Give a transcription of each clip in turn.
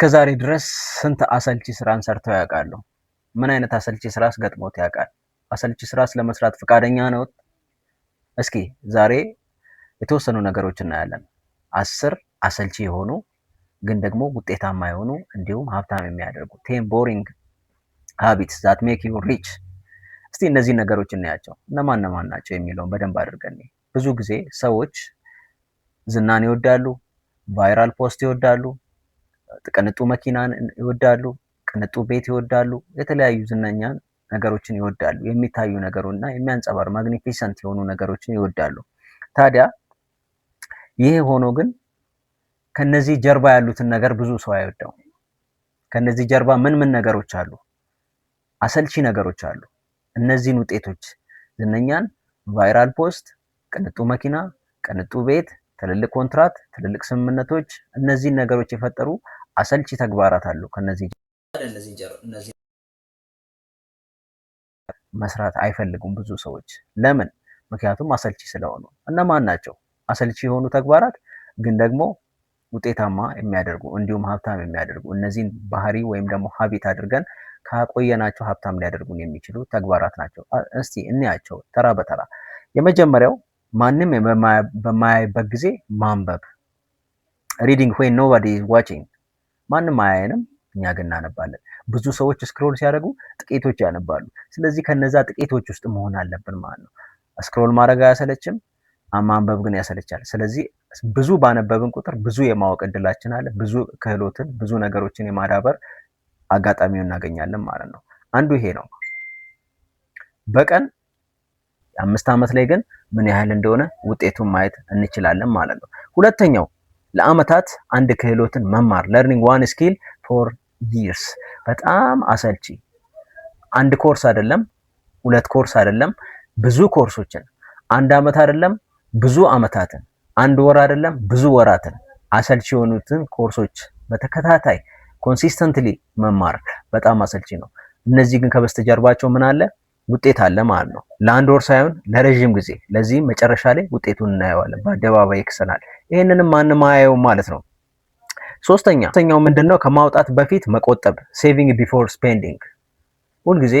እስከዛሬ ድረስ ስንት አሰልቺ ስራን ሰርተው ያውቃሉ? ምን አይነት አሰልቺ ስራስ ገጥሞት ያውቃል? አሰልቺ ስራስ ለመስራት ፈቃደኛ ነው? እስኪ ዛሬ የተወሰኑ ነገሮች እናያለን። 10 አሰልቺ የሆኑ ግን ደግሞ ውጤታማ የሆኑ እንዲሁም ሀብታም የሚያደርጉ 10 ቦሪንግ ሃቢትስ ዛት ሜክ ዩ ሪች። እስቲ እነዚህ ነገሮች እናያቸው። እነማን ናቸው የሚለውን በደንብ አድርገን። ብዙ ጊዜ ሰዎች ዝናን ይወዳሉ፣ ቫይራል ፖስት ይወዳሉ፣ ቅንጡ መኪናን ይወዳሉ፣ ቅንጡ ቤት ይወዳሉ፣ የተለያዩ ዝነኛ ነገሮችን ይወዳሉ፣ የሚታዩ ነገሩና የሚያንጸባር ማግኒፊሰንት የሆኑ ነገሮችን ይወዳሉ። ታዲያ ይሄ ሆኖ ግን ከነዚህ ጀርባ ያሉትን ነገር ብዙ ሰው አይወደው። ከነዚህ ጀርባ ምን ነገሮች አሉ? አሰልቺ ነገሮች አሉ። እነዚህን ውጤቶች ዝነኛን፣ ቫይራል ፖስት፣ ቅንጡ መኪና፣ ቅንጡ ቤት፣ ትልልቅ ኮንትራት፣ ትልልቅ ስምምነቶች፣ እነዚህን ነገሮች የፈጠሩ አሰልቺ ተግባራት አሉ። ከነዚህ መስራት አይፈልጉም ብዙ ሰዎች። ለምን? ምክንያቱም አሰልቺ ስለሆኑ። እነማን ናቸው አሰልቺ የሆኑ ተግባራት ግን ደግሞ ውጤታማ የሚያደርጉ እንዲሁም ሀብታም የሚያደርጉ? እነዚህን ባህሪ ወይም ደግሞ ሀቢት አድርገን ካቆየናቸው ሀብታም ሊያደርጉን የሚችሉ ተግባራት ናቸው። እስቲ እንያቸው ተራ በተራ። የመጀመሪያው ማንም በማያይበት ጊዜ ማንበብ። ሪዲንግ when nobody is watching። ማንም አያየንም፣ እኛ ግን እናነባለን። ብዙ ሰዎች ስክሮል ሲያደርጉ ጥቂቶች ያነባሉ። ስለዚህ ከነዛ ጥቂቶች ውስጥ መሆን አለብን ማለት ነው። ስክሮል ማድረግ አያሰለችም፣ ማንበብ ግን ያሰለቻል። ስለዚህ ብዙ ባነበብን ቁጥር ብዙ የማወቅ እድላችን አለ። ብዙ ክህሎትን፣ ብዙ ነገሮችን የማዳበር አጋጣሚውን እናገኛለን ማለት ነው። አንዱ ይሄ ነው። በቀን 5 ዓመት ላይ ግን ምን ያህል እንደሆነ ውጤቱን ማየት እንችላለን ማለት ነው። ሁለተኛው ለአመታት አንድ ክህሎትን መማር learning one skill for years። በጣም አሰልቺ። አንድ ኮርስ አይደለም፣ 2 ኮርስ አይደለም፣ ብዙ ኮርሶችን፣ 1 ዓመት አይደለም፣ ብዙ አመታትን፣ 1 ወር አይደለም፣ ብዙ ወራትን፣ አሰልቺ የሆኑትን ኮርሶች በተከታታይ ኮንሲስተንትሊ መማር በጣም አሰልቺ ነው። እነዚህ ግን ከበስተጀርባቸው ምን አለ? ውጤት አለ ማለት ነው። ለአንድ ወር ሳይሆን ለረጅም ጊዜ። ለዚህም መጨረሻ ላይ ውጤቱን እናየዋለን፣ በአደባባይ ይክሰናል። ይህንንም ማንም አያየውም ማለት ነው። ሶስተኛው ምንድነው? ከማውጣት በፊት መቆጠብ፣ ሴቪንግ ቢፎር ስፔንዲንግ። ሁልጊዜ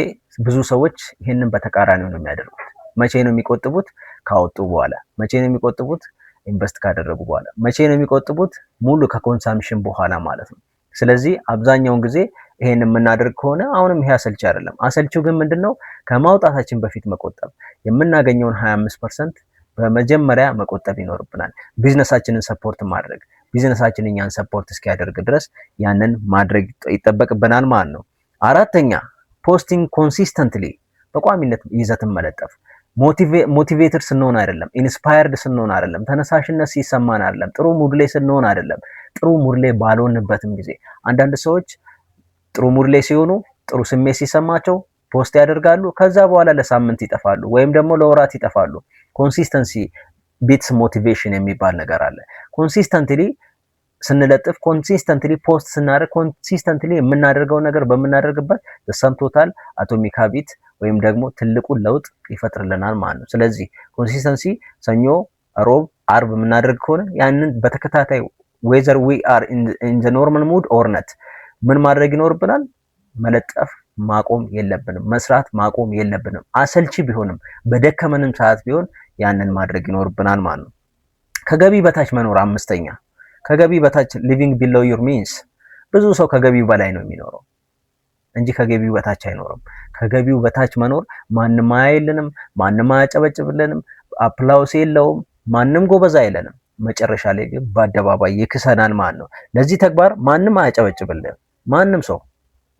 ብዙ ሰዎች ይህንን በተቃራኒው ነው የሚያደርጉት። መቼ ነው የሚቆጥቡት? ካወጡ በኋላ። መቼ ነው የሚቆጥቡት? ኢንቨስት ካደረጉ በኋላ። መቼ ነው የሚቆጥቡት? ሙሉ ከኮንሳምፕሽን በኋላ ማለት ነው። ስለዚህ አብዛኛውን ጊዜ ይሄን የምናደርግ ከሆነ አሁንም ይሄ አሰልቺ አይደለም። አሰልቺው ግን ምንድነው? ከማውጣታችን በፊት መቆጠብ። የምናገኘውን 25% በመጀመሪያ መቆጠብ ይኖርብናል። ቢዝነሳችንን ሰፖርት ማድረግ፣ ቢዝነሳችን እኛን ሰፖርት እስኪያደርግ ድረስ ያንን ማድረግ ይጠበቅብናል ማለት ነው። አራተኛ ፖስቲንግ ኮንሲስተንትሊ፣ በቋሚነት ይዘትን መለጠፍ። ሞቲቬትድ ስንሆን አይደለም፣ ኢንስፓየርድ ስንሆን አይደለም፣ ተነሳሽነት ሲሰማን አይደለም፣ ጥሩ ሙድ ላይ ስንሆን አይደለም፣ ጥሩ ሙድ ላይ ባልሆንበትም ጊዜ። አንዳንድ ሰዎች ጥሩ ሙድ ላይ ሲሆኑ፣ ጥሩ ስሜት ሲሰማቸው ፖስት ያደርጋሉ። ከዛ በኋላ ለሳምንት ይጠፋሉ ወይም ደግሞ ለወራት ይጠፋሉ። ኮንሲስተንሲ ቢትስ ሞቲቬሽን የሚባል ነገር አለ። ኮንሲስተንትሊ ስንለጥፍ፣ ኮንሲስተንትሊ ፖስት ስናደርግ፣ ኮንሲስተንትሊ የምናደርገው ነገር በምናደርግበት ሰም ቶታል አቶሚክ ሃቢት ወይም ደግሞ ትልቁን ለውጥ ይፈጥርልናል ማለት ነው። ስለዚህ ኮንሲስተንሲ ሰኞ፣ ሮብ፣ አርብ የምናደርግ ከሆነ ያንን በተከታታይ whether we are in the normal mood or not ምን ማድረግ ይኖርብናል? መለጠፍ ማቆም የለብንም። መስራት ማቆም የለብንም። አሰልቺ ቢሆንም በደከመንም ሰዓት ቢሆን ያንን ማድረግ ይኖርብናል ማለት ነው። ከገቢ በታች መኖር። አምስተኛ ከገቢ በታች living below your means። ብዙ ሰው ከገቢው በላይ ነው የሚኖረው እንጂ ከገቢው በታች አይኖርም። ከገቢው በታች መኖር ማንም አያይልንም፣ ማንም አያጨበጭብልንም፣ አፕላውስ የለውም፣ ማንም ጎበዝ አይለንም። መጨረሻ ላይ ግን በአደባባይ ይክሰናል ማለት ነው። ለዚህ ተግባር ማንም አያጨበጭብልንም፣ ማንም ሰው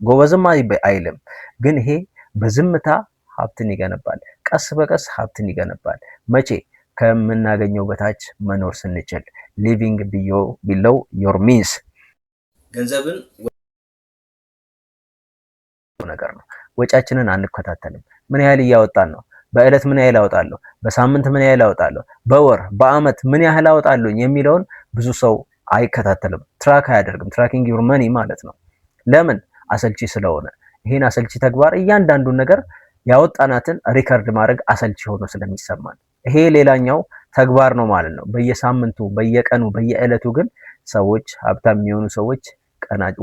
ጎበዝም አይልም። ግን ይሄ በዝምታ ሀብትን ይገነባል። ቀስ በቀስ ሀብትን ይገነባል። መቼ? ከምናገኘው በታች መኖር ስንችል። living below your means። ገንዘብን ነገር ነው። ወጫችንን አንከታተልም። ምን ያህል እያወጣን ነው? በእለት ምን ያህል አወጣለሁ? በሳምንት ምን ያህል አወጣለሁ? በወር በአመት ምን ያህል አወጣለሁ የሚለውን ብዙ ሰው አይከታተልም። ትራክ አያደርግም። ትራኪንግ ዩር መኒ ማለት ነው። ለምን? አሰልቺ ስለሆነ። ይሄን አሰልቺ ተግባር እያንዳንዱን ነገር ያወጣናትን ሪከርድ ማድረግ አሰልቺ ሆኖ ስለሚሰማን ይሄ ሌላኛው ተግባር ነው ማለት ነው። በየሳምንቱ፣ በየቀኑ፣ በየዕለቱ ግን ሰዎች ሀብታም የሚሆኑ ሰዎች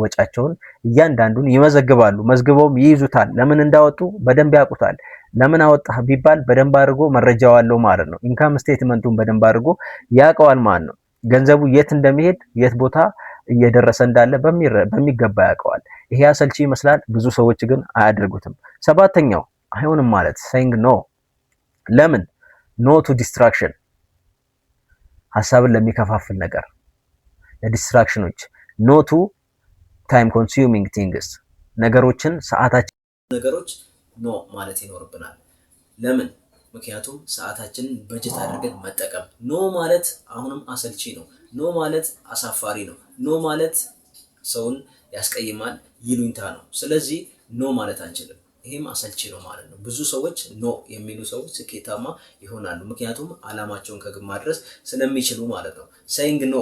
ወጫቸውን እያንዳንዱን ይመዘግባሉ። መዝግበውም ይይዙታል። ለምን እንዳወጡ በደንብ ያውቁታል። ለምን አወጣህ ቢባል በደንብ አድርጎ መረጃው አለው ማለት ነው። ኢንካም ስቴትመንቱን በደንብ አድርጎ ያውቀዋል ማለት ነው። ገንዘቡ የት እንደሚሄድ የት ቦታ እየደረሰ እንዳለ በሚገባ ያውቀዋል። ይሄ አሰልቺ ይመስላል፣ ብዙ ሰዎች ግን አያደርጉትም። ሰባተኛው አይሆንም ማለት saying no። ለምን ኖ ቱ ዲስትራክሽን፣ ሀሳብን ለሚከፋፍል ነገር፣ ለዲስትራክሽኖች። ኖ ቱ ታይም ኮንሱሚንግ ቲንግስ፣ ነገሮችን ሰዓታችን ነገሮች ኖ ማለት ይኖርብናል። ለምን? ምክንያቱም ሰዓታችንን በጀት አድርገን መጠቀም። ኖ ማለት አሁንም አሰልቺ ነው። ኖ ማለት አሳፋሪ ነው። ኖ ማለት ሰውን ያስቀይማል፣ ይሉኝታ ነው። ስለዚህ ኖ ማለት አንችልም። ይሄም አሰልቺ ነው ማለት ነው። ብዙ ሰዎች ኖ የሚሉ ሰዎች ስኬታማ ይሆናሉ፣ ምክንያቱም አላማቸውን ከግብ ማድረስ ስለሚችሉ ማለት ነው። saying ኖ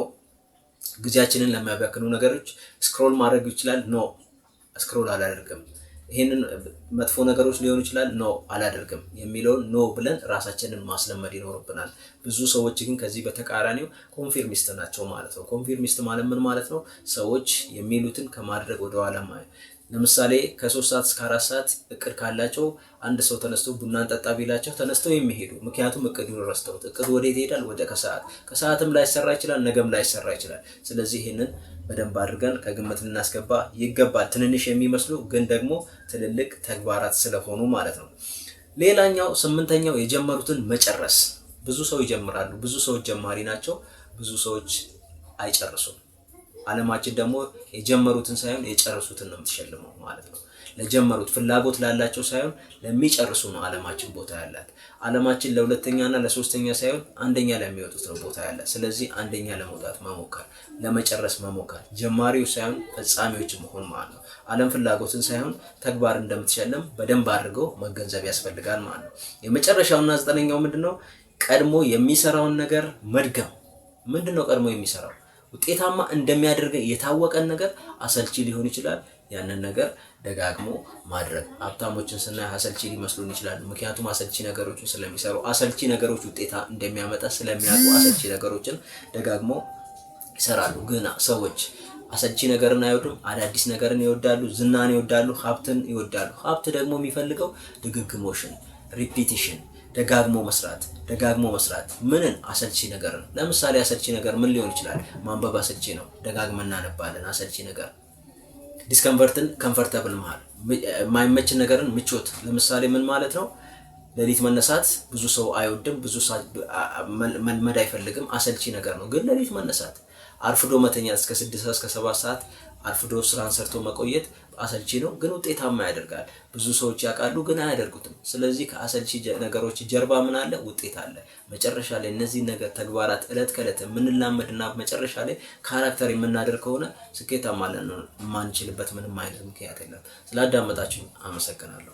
ጊዜያችንን ለሚያባክኑ ነገሮች ስክሮል ማድረግ ይችላል። ኖ ስክሮል አላደርግም። ይሄንን መጥፎ ነገሮች ሊሆኑ ይችላል። ኖ አላደርግም የሚለውን ኖ ብለን ራሳችንን ማስለመድ ይኖርብናል። ብዙ ሰዎች ግን ከዚህ በተቃራኒው ኮንፊርሚስት ናቸው ማለት ነው። ኮንፊርሚስት ማለት ምን ማለት ነው? ሰዎች የሚሉትን ከማድረግ ወደ ኋላ ማለት። ለምሳሌ ከ3 ሰዓት እስከ 4 ሰዓት እቅድ ካላቸው አንድ ሰው ተነስቶ ቡናን ጠጣ ቢላቸው ተነስተው የሚሄዱ፣ ምክንያቱም እቅዱን ረስተውት። እቅዱ ወዴት ይሄዳል? ወደ ከሰዓትም ላይ ሰራ ይችላል፣ ነገም ላይ ሰራ ይችላል። ስለዚህ ይሄንን በደንብ አድርገን ከግምት ልናስገባ ይገባል። ትንንሽ የሚመስሉ ግን ደግሞ ትልልቅ ተግባራት ስለሆኑ ማለት ነው። ሌላኛው 8ኛው የጀመሩትን መጨረስ። ብዙ ሰው ይጀምራሉ፣ ብዙ ሰዎች ጀማሪ ናቸው፣ ብዙ ሰዎች አይጨርሱም። ዓለማችን ደግሞ የጀመሩትን ሳይሆን የጨረሱትን ነው የምትሸልመው ማለት ነው። ለጀመሩት ፍላጎት ላላቸው ሳይሆን ለሚጨርሱ ነው ዓለማችን ቦታ ያላት። ዓለማችን ለሁለተኛና ለሶስተኛ ሳይሆን አንደኛ ለሚወጡት ነው ቦታ ያላት። ስለዚህ አንደኛ ለመውጣት መሞከር፣ ለመጨረስ መሞከር፣ ጀማሪው ሳይሆን ፈጻሚዎች መሆን ማለት ነው። ዓለም ፍላጎትን ሳይሆን ተግባር እንደምትሸልም በደንብ አድርገው መገንዘብ ያስፈልጋል ማለት ነው። የመጨረሻውና 9ኛው ምንድነው? ቀድሞ የሚሰራውን ነገር መድገም። ምንድነው ቀድሞ የሚሰራው? ውጤታማ እንደሚያደርገን የታወቀን ነገር አሰልቺ ሊሆን ይችላል። ያንን ነገር ደጋግሞ ማድረግ። ሀብታሞችን ስናይ አሰልቺ ሊመስሉን ይችላሉ፣ ምክንያቱም አሰልቺ ነገሮችን ስለሚሰሩ። አሰልቺ ነገሮች ውጤታ እንደሚያመጣ ስለሚያውቁ አሰልቺ ነገሮችን ደጋግሞ ይሰራሉ። ግን ሰዎች አሰልቺ ነገርን አይወዱም፣ አዳዲስ ነገርን ይወዳሉ፣ ዝናን ይወዳሉ፣ ሀብትን ይወዳሉ። ሀብት ደግሞ የሚፈልገው ድግግሞሽን፣ ሪፒቲሽን፣ ደጋግሞ መስራት። ምንን? አሰልቺ ነገርን። ለምሳሌ አሰልቺ ነገር ምን ሊሆን ይችላል? ማንበብ አሰልቺ ነው፣ ደጋግመን እናነባለን። አሰልቺ ነገር ዲስኮምፈርትን ኮምፎርታብል መሃል፣ የማይመች ነገርን ምቾት። ለምሳሌ ምን ማለት ነው? ሌሊት መነሳት ብዙ ሰው አይወድም፣ ብዙ መልመድ አይፈልግም፣ አሰልቺ ነገር ነው። ግን ሌሊት መነሳት፣ አርፍዶ መተኛት እስከ 6 እስከ 7 ሰዓት አርፍዶ ስራን ሰርቶ መቆየት አሰልቺ ነው፣ ግን ውጤታማ ያደርጋል። ብዙ ሰዎች ያውቃሉ፣ ግን አያደርጉትም። ስለዚህ ከአሰልቺ ነገሮች ጀርባ ምን አለ? ውጤት አለ። መጨረሻ ላይ እነዚህ ነገር ተግባራት እለት ከእለት የምንላመድና መጨረሻ ላይ ካራክተር የምናደርግ ከሆነ ስኬታማ ማንችልበት ምንም አይነት ምክንያት የለም። ስላዳመጣችሁ አመሰግናለሁ።